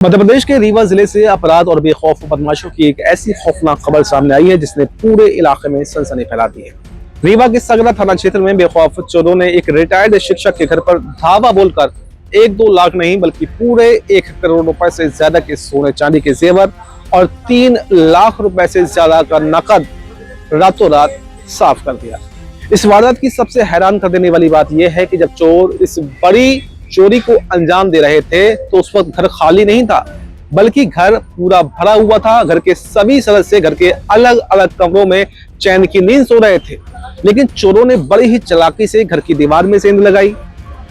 मध्य प्रदेश के रीवा जिले से अपराध और बेखौफ बदमाशों की एक ऐसी खौफनाक खबर सामने आई है जिसने पूरे इलाके में सनसनी फैला दी है। रीवा के सगरा थाना क्षेत्र में बेखौफ चोरों ने एक रिटायर्ड शिक्षक के घर पर धावा बोलकर 1-2 लाख नहीं बल्कि पूरे 1 करोड़ रुपए से ज्यादा के सोने चांदी के जेवर और 3 लाख रुपए से ज्यादा का नकद रातों रात साफ कर दिया। इस वारदात की सबसे हैरान कर देने वाली बात यह है कि जब चोर इस बड़ी चोरी को अंजाम दे रहे थे तो उस वक्त घर खाली नहीं था बल्कि घर पूरा भरा हुआ था। घर के सभी सदस्य घर के अलग अलग कमरों में चैन की नींद सो रहे थे, लेकिन चोरों ने बड़ी ही चालाकी से घर की दीवार में सेंध लगाई,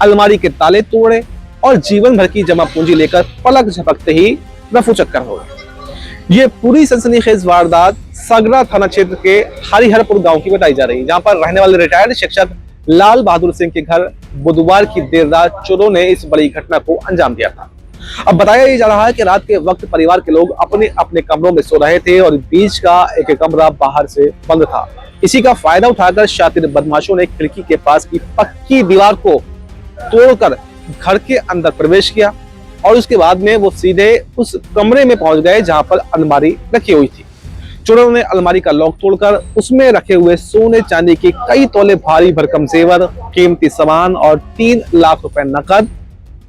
अलमारी के ताले तोड़े और जीवन भर की जमा पूंजी लेकर पलक झपकते ही रफू चक्कर हो गए। ये पूरी सनसनीखेज वारदात सगरा थाना क्षेत्र के हरिहरपुर गांव की बताई जा रही है, जहां पर रहने वाले रिटायर्ड शिक्षक लाल बहादुर सिंह के घर बुधवार की देर रात चोरों ने इस बड़ी घटना को अंजाम दिया था। अब बताया जा रहा है कि रात के वक्त परिवार के लोग अपने अपने कमरों में सो रहे थे और बीच का एक कमरा बाहर से बंद था। इसी का फायदा उठाकर शातिर बदमाशों ने खिड़की के पास की पक्की दीवार को तोड़कर घर के अंदर प्रवेश किया और उसके बाद में वो सीधे उस कमरे में पहुंच गए जहां पर अलमारी रखी हुई थी। चोरों ने अलमारी का लॉक तोड़कर उसमें रखे हुए सोने चांदी के कई तोले भारी भरकम जेवर, कीमती सामान और 3 लाख रुपए नकद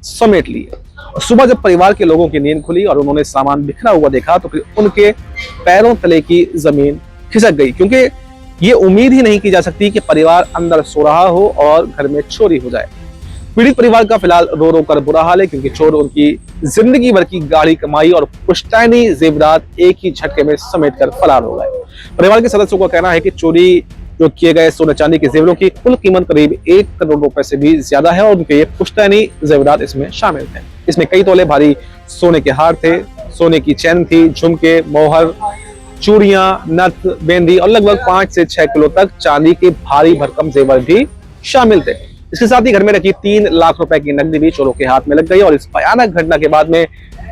समेट लिए। सुबह जब परिवार के लोगों की नींद खुली और उन्होंने सामान बिखरा हुआ देखा तो फिर उनके पैरों तले की जमीन खिसक गई, क्योंकि ये उम्मीद ही नहीं की जा सकती कि परिवार अंदर सो रहा हो और घर में चोरी हो जाए। पीड़ित परिवार का फिलहाल रो रो कर बुरा हाल है, क्योंकि चोर उनकी जिंदगी भर की गाढ़ी कमाई और पुश्तैनी जेवरात एक ही झटके में समेट कर फरार हो गए। परिवार के सदस्यों का कहना है कि चोरी जो किए गए सोने चांदी के जेवरों की कुल कीमत करीब 1 करोड़ रुपए से भी ज्यादा है और उनके ये पुश्तैनी जेवरात इसमें शामिल थे। इसमें कई तोले भारी सोने के हार थे, सोने की चैन थी, झुमके, मोहर, चूड़ियां, नथ, बेंदी और लगभग 5 से 6 किलो तक चांदी के भारी भरकम जेवर भी शामिल थे। इसके साथ ही घर में रखी 3 लाख रुपए की नकदी भी चोरों के हाथ में लग गई। और इस भयानक घटना के बाद में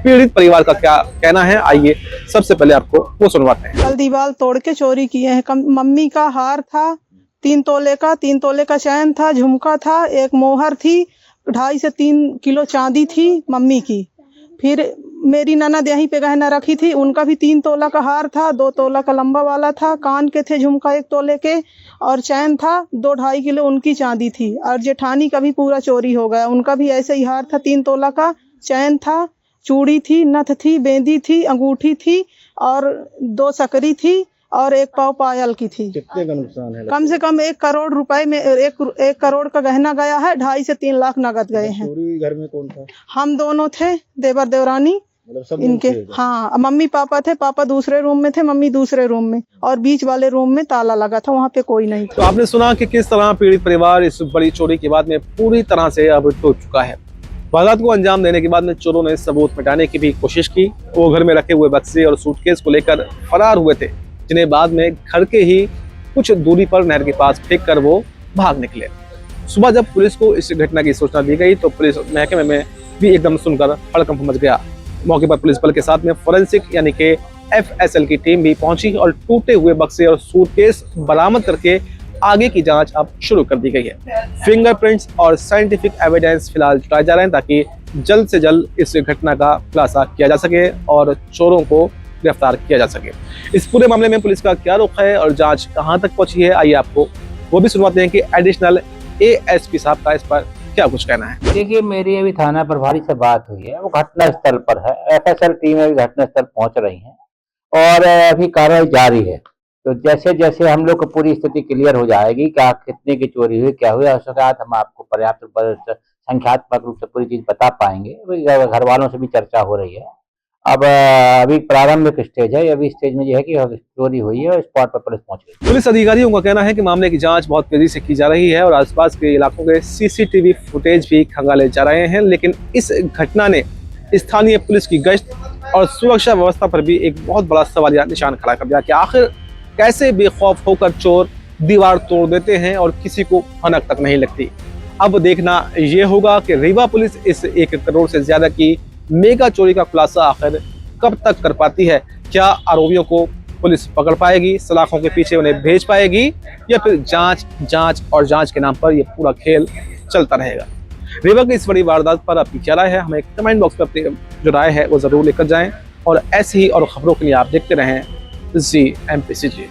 पीड़ित परिवार का क्या कहना है, आइए सबसे पहले आपको वो सुनवाते हैं। कल दीवार तोड़ के चोरी किए हैं। मम्मी का हार था 3 तोले का चैन था, झुमका था, एक मोहर थी, 2.5 से 3 किलो चांदी थी मम्मी की। फिर मेरी ननद यहीं पे गहना रखी थी, उनका भी 3 तोला का हार था, 2 तोला का लंबा वाला था, कान के थे झुमका 1 तोले के और चैन था 2-2.5 किलो उनकी चांदी थी। और जेठानी का भी पूरा चोरी हो गया, उनका भी ऐसे ही हार था, 3 तोला का चैन था, चूड़ी थी, नथ थी, बेंदी थी, अंगूठी थी और 2 सकरी थी और 1 पाव पायल की थी। कितने का नुकसान है? कम से कम 1 करोड़ रुपए में 1 करोड़ का गहना गया है, 2.5 से 3 लाख नगद गए हैं। चोरी घर में कौन था? हम दोनों थे, देवर देवरानी इनके। हाँ, मम्मी पापा थे, पापा दूसरे रूम में थे, मम्मी दूसरे रूम में और बीच वाले रूम में ताला लगा था, वहाँ पे कोई नहीं था। तो आपने सुना कि किस तरह पीड़ित परिवार इस बड़ी चोरी के बाद में पूरी तरह से अब टूट चुका है। वारदात को अंजाम देने के बाद में चोरों ने सबूत मिटाने की भी कोशिश की। वो घर में रखे हुए बक्से और सूटकेस को लेकर फरार हुए थे, जिन्हें बाद में घर के ही कुछ दूरी पर नहर के पास फेंक कर वो भाग निकले। सुबह जब पुलिस को इस घटना की सूचना दी गई तो पुलिस महकमे में भी एकदम सुनकर हड़कंप मच गया। मौके पर पुलिस बल के साथ में फोरेंसिक यानी कि FSL की टीम भी पहुंची और टूटे हुए बक्से और सूटकेस बरामद करके आगे की जांच अब शुरू कर दी गई है। फिंगरप्रिंट्स और साइंटिफिक एविडेंस फिलहाल जुटाए जा रहे हैं ताकि जल्द से जल्द इस घटना का खुलासा किया जा सके और चोरों को गिरफ्तार किया जा सके। इस पूरे मामले में पुलिस का क्या रुख है और जांच कहां तक पहुंची है, आइए आपको वो भी सुनवाते हैं कि एडिशनल ASP साहब का इस पर क्या कुछ कहना है। देखिए, मेरी अभी थाना प्रभारी से बात हुई है, वो घटना स्थल पर है। FSL टीम अभी घटना स्थल पहुंच रही है और अभी कार्रवाई जारी है। तो जैसे जैसे हम लोग को पूरी स्थिति क्लियर हो जाएगी, क्या कितने की चोरी हुई, क्या हुआ, उसके बाद हम आपको पर्याप्त संख्यात्मक रूप से पूरी चीज बता पाएंगे। घर वालों से भी चर्चा हो रही है। अब अभी प्रारंभिक स्टेज है, अभी स्टेज में ये है कि चोरी हुई है और स्पॉट पर पुलिस पहुंच गई। पुलिस अधिकारियों का कहना है कि मामले की जांच बहुत तेजी से की जा रही है और आसपास के इलाकों के CCTV फुटेज भी खंगाले जा रहे हैं, लेकिन इस घटना ने स्थानीय पुलिस की गश्त और सुरक्षा व्यवस्था पर भी एक बहुत बड़ा सवालिया निशान खड़ा कर दिया कि आखिर कैसे बेखौफ होकर चोर दीवार तोड़ देते हैं और किसी को भनक तक नहीं लगती। अब देखना ये होगा कि रीवा पुलिस इस 1 करोड़ से ज्यादा की मेगा चोरी का खुलासा आखिर कब तक कर पाती है। क्या आरोपियों को पुलिस पकड़ पाएगी, सलाखों के पीछे उन्हें भेज पाएगी, या फिर जांच और जांच के नाम पर यह पूरा खेल चलता रहेगा। रेवा की इस बड़ी वारदात पर आपकी क्या राय है, हमें कमेंट बॉक्स में अपनी जो राय है वो जरूर लेकर जाएं और ऐसी ही और खबरों के लिए आप देखते रहें GMPCG।